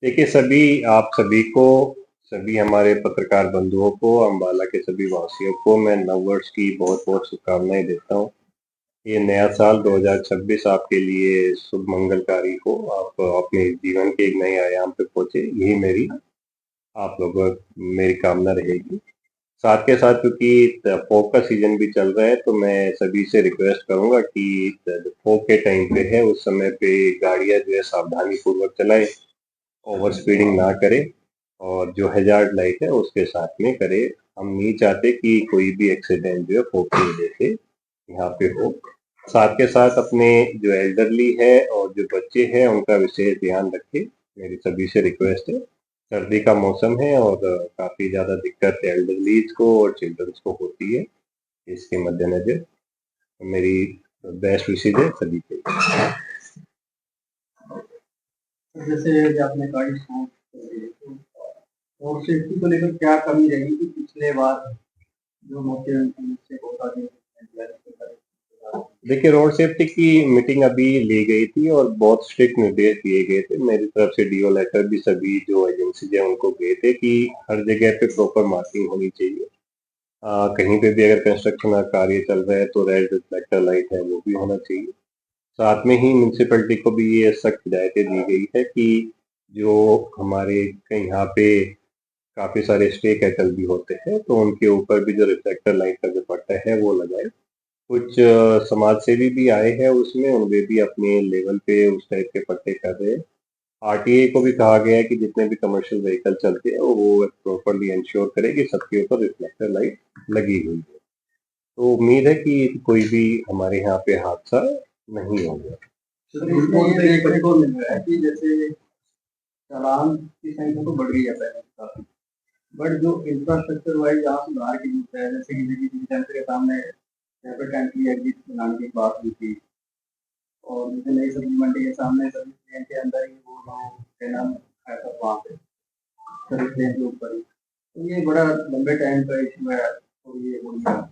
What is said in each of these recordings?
देखिए आप सभी को, सभी हमारे पत्रकार बंधुओं को, अम्बाला के सभी वासियों को मैं नववर्ष की बहुत बहुत शुभकामनाएं देता हूँ। ये नया साल 2026 आपके लिए शुभ मंगलकारी हो। आप अपने जीवन के एक नए आयाम पे पहुंचे, यही मेरी आप लोगों मेरी कामना रहेगी। साथ के साथ क्योंकि फोक का सीजन भी चल रहा है, तो मैं सभी से रिक्वेस्ट करूंगा कि फोक के टाइम पे है उस समय पे गाड़ियां जो है सावधानी पूर्वक चलाएं, ओवर स्पीडिंग ना करे, और जो हैजार्ड लाइट है उसके साथ में करे। हम नहीं चाहते कि कोई भी एक्सीडेंट जो है फोक की वजह से यहाँ पे हो। साथ के साथ अपने जो एल्डरली है और जो बच्चे हैं उनका विशेष ध्यान रखें, मेरी सभी से रिक्वेस्ट है। सर्दी का मौसम है और काफी ज्यादा दिक्कत एल्डरलीज को और चिल्ड्रंस को होती है। इसके मद्देनजर मेरी बेस्ट विशेष है सभी के लिए। जैसे आपने गाड़ी स्पोर्ट और सेफ्टी को लेकर क्या कमी रहेगी कि पिछले बार जो मौके से होता है। देखिए, रोड सेफ्टी की मीटिंग अभी ली गई थी और बहुत स्ट्रिक्ट निर्देश दिए गए थे। मेरी तरफ से डीओ लेटर भी सभी जो एजेंसीज है उनको गए थे कि हर जगह पे प्रॉपर मार्किंग होनी चाहिए। कहीं पे भी अगर कंस्ट्रक्शन का कार्य चल रहा है तो रेड रिफ्लेक्टर लाइट है वो भी होना चाहिए। साथ में ही म्यूनसिपैलिटी को भी ये सख्त हिदायतें दी गई है कि जो हमारे कहीं यहाँ पे काफी सारे स्टे कैटल भी होते हैं तो उनके ऊपर भी जो रिफ्लेक्टर लाइट का जो पट्टा है वो लगाए। कुछ समाज सेवी भी आए हैं उसमें, उनमें भी अपने लेवल पे उस टाइप के पट्टे कर रहे हैं। आरटीए को भी कहा गया है कि जितने भी कमर्शियल व्हीकल चलते हैं वो प्रॉपरली इंश्योर करे कि सबके ऊपर रिफ्लेक्टर लाइट लगी हुई है। तो उम्मीद है कि कोई भी हमारे यहाँ पे हादसा नहीं होगा। सर, इसमें ये देखने को मिल रहा है कि जैसे चालान की संख्या तो बढ़ रही है पहले से काफी, बट जो इंफ्रास्ट्रक्चर वाइज जहाँ सुधार की जरूरत है, जैसे कि दिल्ली सेंटर के सामने रैपिड एंट्री एग्जिट बनाने की बात हुई थी, और जैसे नई सब्जी मंडी के सामने सर्विस लेन के अंदर ही वो क्या नाम है सब वहाँ पे सर्विस लेन के ऊपर ही, तो ये बड़ा लंबे टाइम का इशू है। और ये हो गया।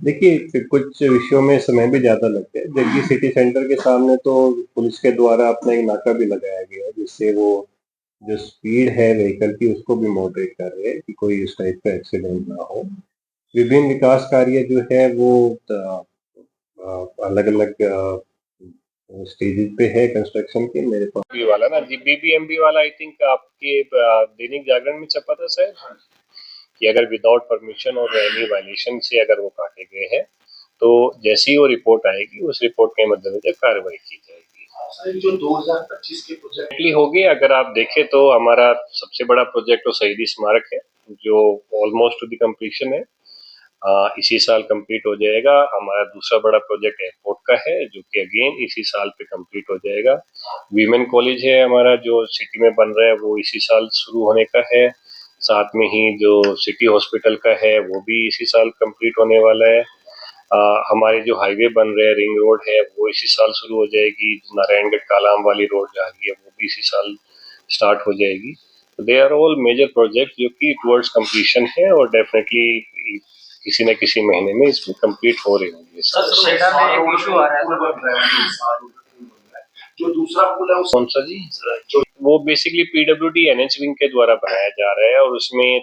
देखिए, कुछ विषयों में समय भी ज्यादा लगता है। जगगी सिटी सेंटर के सामने तो पुलिस के द्वारा अपना एक नाका भी लगाया गया है, जिससे वो जो स्पीड है व्हीकल की उसको भी मॉडरेट कर रहे हैं कि कोई इस टाइप का एक्सीडेंट ना हो। विभिन्न विकास कार्य जो है वो अलग अलग स्टेजेस पे है कंस्ट्रक्शन के। मेरे पास बी वाला ना, जी बीबीएमबी वाला आई थिंक आपके दैनिक जागरण में छपा था सर, कि अगर विदाउट परमिशन और एनी वायलेशन से अगर वो काटे गए हैं तो जैसी ही वो रिपोर्ट आएगी उस रिपोर्ट के मद्देनजर कार्रवाई की जाएगी। जो 2025 के प्रोजेक्ट हो गए, अगर आप देखें तो हमारा सबसे बड़ा प्रोजेक्ट तो शहीदी स्मारक है, जो ऑलमोस्ट टू द कंप्लीशन है। इसी साल कंप्लीट हो जाएगा। हमारा दूसरा बड़ा प्रोजेक्ट एयरपोर्ट का है, जो कि अगेन इसी साल पे कंप्लीट हो जाएगा। वीमेन कॉलेज है हमारा जो सिटी में बन रहा है, वो इसी साल शुरू होने का है। साथ में ही जो सिटी हॉस्पिटल का है वो भी इसी साल कंप्लीट होने वाला है। हमारे जो हाईवे बन रहे हैं, रिंग रोड है, वो इसी साल शुरू हो जाएगी। नारायणगढ़ कालाम वाली रोड जा रही है वो भी इसी साल स्टार्ट हो जाएगी। They are all major project जो कि टुवर्ड्स कंप्लीशन है और डेफिनेटली किसी न किसी महीने में इसमें कंप्लीट हो रहे होंगे। जो दूसरा पुल है कौन सा जी? वो बेसिकली पीडब्ल्यूडी एनएच विंग के द्वारा बनाया जा रहा है और उसमें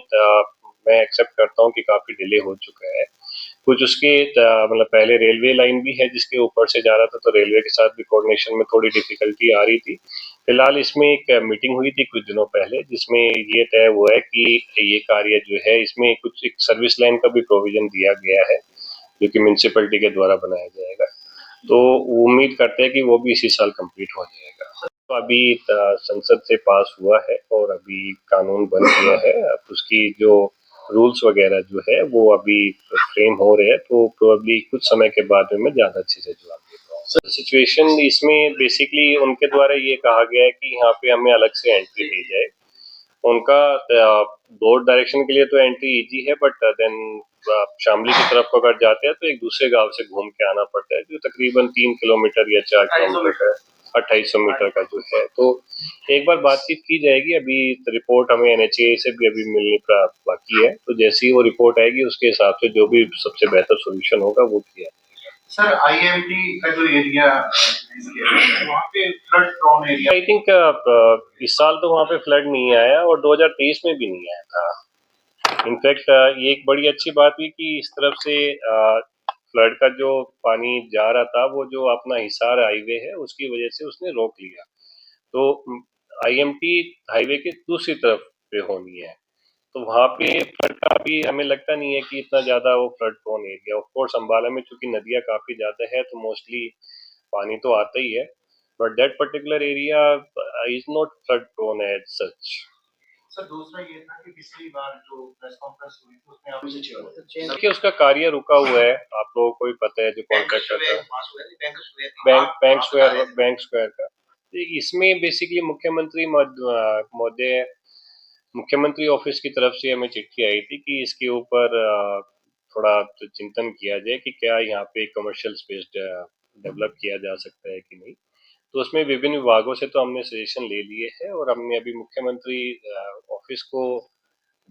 मैं एक्सेप्ट करता हूँ कि काफी डिले हो चुका है। कुछ उसके मतलब पहले रेलवे लाइन भी है जिसके ऊपर से जा रहा था, तो रेलवे के साथ भी कोऑर्डिनेशन में थोड़ी डिफिकल्टी आ रही थी। फिलहाल इसमें एक मीटिंग हुई थी कुछ दिनों पहले, जिसमें ये तय हुआ है कि ये कार्य जो है इसमें कुछ एक सर्विस लाइन का भी प्रोविजन दिया गया है, जो कि म्यूनसिपैलिटी के द्वारा बनाया जाएगा। तो उम्मीद करते हैं कि वो भी इसी साल कंप्लीट हो जाएगा। तो अभी संसद से पास हुआ है और अभी कानून बन गया है। अब उसकी जो रूल्स वगैरह जो है वो अभी फ्रेम हो रहे हैं, तो प्रोबेबली कुछ समय के बाद में मैं ज्यादा अच्छे से जवाब दे पाऊंगा। सिचुएशन इसमें बेसिकली उनके द्वारा ये कहा गया है कि यहाँ पे हमें अलग से एंट्री दी जाए। उनका दो डायरेक्शन के लिए तो एंट्री इजी है, बट देन शामली की तरफ को अगर जाते हैं तो एक दूसरे गांव से घूम के आना पड़ता है, जो तकरीबन 3 किलोमीटर या 4 किलोमीटर का, 2800 मीटर का जो है। तो एक बार बातचीत की जाएगी। अभी रिपोर्ट हमें एनएचए से भी अभी मिलने का बाकी है, तो जैसे ही वो रिपोर्ट आएगी उसके हिसाब से जो भी सबसे बेहतर सोल्यूशन होगा वो किया जाएगा। सर आईएमटी का जो एरिया वहाँ पे flood prone area, I think इस साल तो वहाँ पे फ्लड नहीं आया और 2023 में भी नहीं आया था। इनफैक्ट ये एक बड़ी अच्छी बात हुई कि इस तरफ से फ्लड का जो पानी जा रहा था वो जो अपना हिसार हाईवे है उसकी वजह से उसने रोक लिया। तो आईएमटी हाईवे के दूसरी तरफ पे होनी है, तो वहाँ पे फ्लड का भी हमें लगता नहीं है कि इतना ज़्यादा वो flood prone area. Of course Ambala में चूंकि नदियाँ काफ़ी ज़्यादा है तो मोस्टली पानी तो आता ही है, but that particular area is not flood prone as such. Sir दूसरा ये था कि पिछली बार जो प्रेस कॉन्फ्रेंस हुई थी उसमें आप देखिए उसका कार्य रुका हुआ है, आप लोगों को भी पता है जो कॉन्ट्रैक्ट करता है बैंक स्क्वायर का। तो इसमें बेसिकली महोदय मुख्यमंत्री ऑफिस की तरफ से हमें चिट्ठी आई थी कि इसके ऊपर थोड़ा चिंतन किया जाए कि क्या यहाँ पे कमर्शियल स्पेस डेवलप किया जा सकता है कि नहीं। तो उसमें विभिन्न विभागों से तो हमने सजेशन ले लिए हैं और हमने अभी मुख्यमंत्री ऑफिस को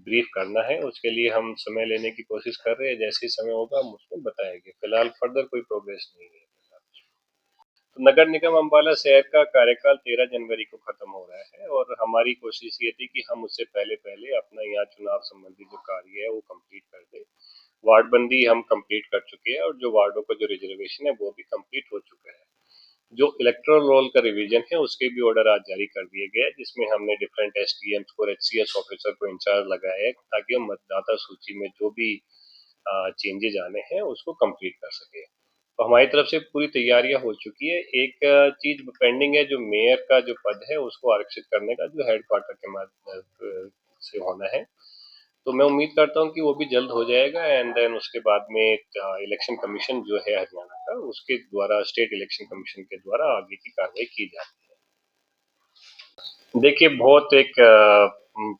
ब्रीफ करना है, उसके लिए हम समय लेने की कोशिश कर रहे हैं। जैसे ही समय होगा हम उसमें बताएंगे। फिलहाल फर्दर कोई प्रोग्रेस नहीं है। तो नगर निगम अम्बाला शहर का कार्यकाल 13 जनवरी को खत्म हो रहा है और हमारी कोशिश ये थी कि हम उससे पहले पहले अपना यहाँ चुनाव संबंधी जो कार्य है वो कंप्लीट कर दें। वार्ड बंदी हम कंप्लीट कर चुके हैं और जो वार्डों का जो रिजर्वेशन है वो भी कंप्लीट हो चुका है। जो इलेक्टोरल रोल का रिवीजन है उसके भी ऑर्डर आज जारी कर दिए गए हैं, जिसमें हमने डिफरेंट एसडीएम्स को और एचसीएस ऑफिसर को इंचार्ज लगाया है ताकि हम मतदाता सूची में जो भी चेंजेज आने हैं उसको कंप्लीट कर सके। तो हमारी तरफ से पूरी तैयारियां हो चुकी है। एक चीज पेंडिंग है, जो मेयर का जो पद है उसको आरक्षित करने का, जो हेडक्वार्टर के माध्यम से होना है। तो मैं उम्मीद करता हूँ कि वो भी जल्द हो जाएगा एंड देन उसके बाद में इलेक्शन कमीशन जो है हरियाणा का, उसके द्वारा स्टेट इलेक्शन कमीशन के द्वारा आगे की कार्रवाई की जाती है। देखिए बहुत एक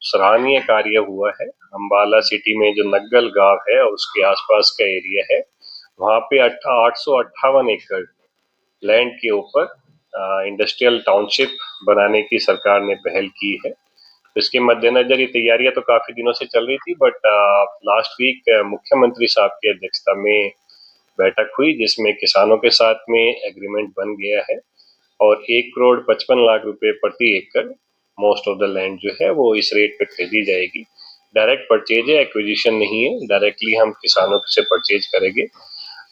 सराहनीय कार्य हुआ है। अम्बाला सिटी में जो नग्गल गांव है और उसके आसपास का एरिया है, वहाँ पे 858 एकड़ लैंड के ऊपर इंडस्ट्रियल टाउनशिप बनाने की सरकार ने पहल की है। इसके मद्देनजर ये तैयारियां तो काफी दिनों से चल रही थी, बट लास्ट वीक मुख्यमंत्री साहब की अध्यक्षता में बैठक हुई जिसमें किसानों के साथ में एग्रीमेंट बन गया है और 1,55,00,000 रुपए प्रति एकड़ मोस्ट ऑफ द लैंड जो है वो इस रेट पे खरीदी जाएगी। डायरेक्ट परचेज है, एक्विजिशन नहीं है। डायरेक्टली हम किसानों से परचेज करेंगे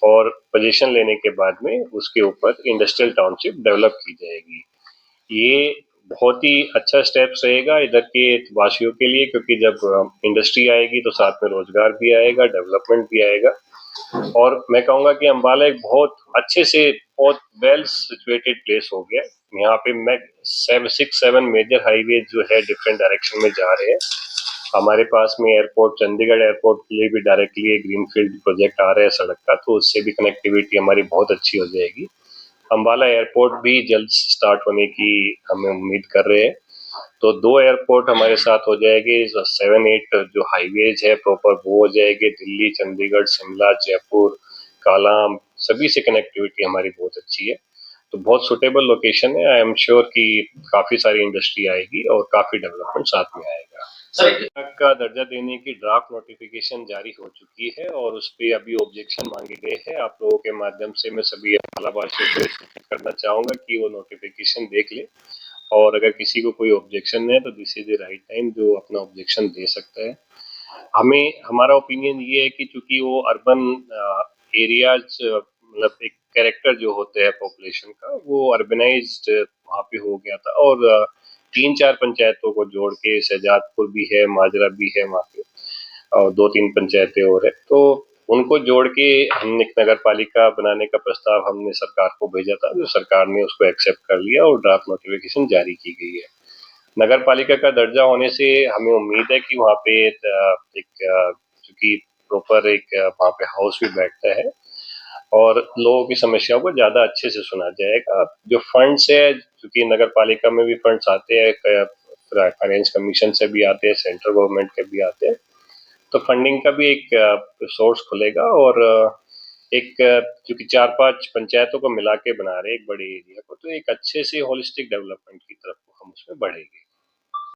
और पोजीशन लेने के बाद में उसके ऊपर इंडस्ट्रियल टाउनशिप डेवलप की जाएगी। ये बहुत ही अच्छा स्टेप्स रहेगा इधर के वासियों के लिए, क्योंकि जब इंडस्ट्री आएगी तो साथ में रोजगार भी आएगा, डेवलपमेंट भी आएगा। और मैं कहूँगा कि अम्बाला एक बहुत अच्छे से बहुत वेल सिचुएटेड प्लेस हो गया। यहाँ पे मैं 6-7 मेजर हाईवे जो है डिफरेंट डायरेक्शन में जा रहे हैं। हमारे पास में एयरपोर्ट, चंडीगढ़ एयरपोर्ट के लिए भी डायरेक्टली ग्रीनफील्ड प्रोजेक्ट आ रहा है सड़क का, तो उससे भी कनेक्टिविटी हमारी बहुत अच्छी हो जाएगी। अम्बाला एयरपोर्ट भी जल्द स्टार्ट होने की हमें उम्मीद कर रहे हैं। तो 2 एयरपोर्ट हमारे साथ हो जाएंगे। 7-8 जो हाईवेज है प्रॉपर वो हो जाएंगे। दिल्ली, चंडीगढ़, शिमला, जयपुर, कालाम, सभी से कनेक्टिविटी हमारी बहुत अच्छी है। तो बहुत सुटेबल लोकेशन है। आई एम श्योर कि काफी सारी इंडस्ट्री आएगी और काफी डेवलपमेंट साथ में आएगा। सर का दर्जा देने की ड्राफ्ट नोटिफिकेशन जारी हो चुकी है और उस पर अभी ऑब्जेक्शन मांगे गए हैं। आप लोगों के माध्यम से मैं सभी अम्बालावासियों को सूचित करना चाहूंगा कि वो नोटिफिकेशन देख ले और अगर किसी को कोई ऑब्जेक्शन है तो this is the right time जो अपना ऑब्जेक्शन दे सकता है। हमें हमारा ओपिनियन ये है कि चूंकि वो अर्बन एरियाज मतलब एक कैरेक्टर जो होते हैं पॉपुलेशन का वो अर्बनाइज्ड वहाँ पे हो गया था और 3-4 पंचायतों को जोड़ के शहजादपुर भी है, माजरा भी है वहाँ पे और 2-3 पंचायतें और है, तो उनको जोड़ के हमने एक नगर पालिका बनाने का प्रस्ताव हमने सरकार को भेजा था, जो सरकार ने उसको एक्सेप्ट कर लिया और ड्राफ्ट नोटिफिकेशन जारी की गई है। नगर पालिका का दर्जा होने से हमें उम्मीद है कि वहाँ पे एक चूंकि प्रॉपर एक वहाँ पे हाउस भी बैठता है और लोगों की समस्याओं को ज्यादा अच्छे से सुना जाएगा। जो फंड्स है, चूंकि नगर पालिका में भी फंड्स आते हैं, फाइनेंस कमीशन से भी आते हैं, सेंट्रल गवर्नमेंट के भी आते हैं, तो फंडिंग का भी एक सोर्स खुलेगा और एक क्योंकि 4-5 पंचायतों को मिला के बना रहे हैं एक बड़े एरिया को, तो एक अच्छे से होलिस्टिक डेवलपमेंट की तरफ हम उसमें बढ़ेंगे।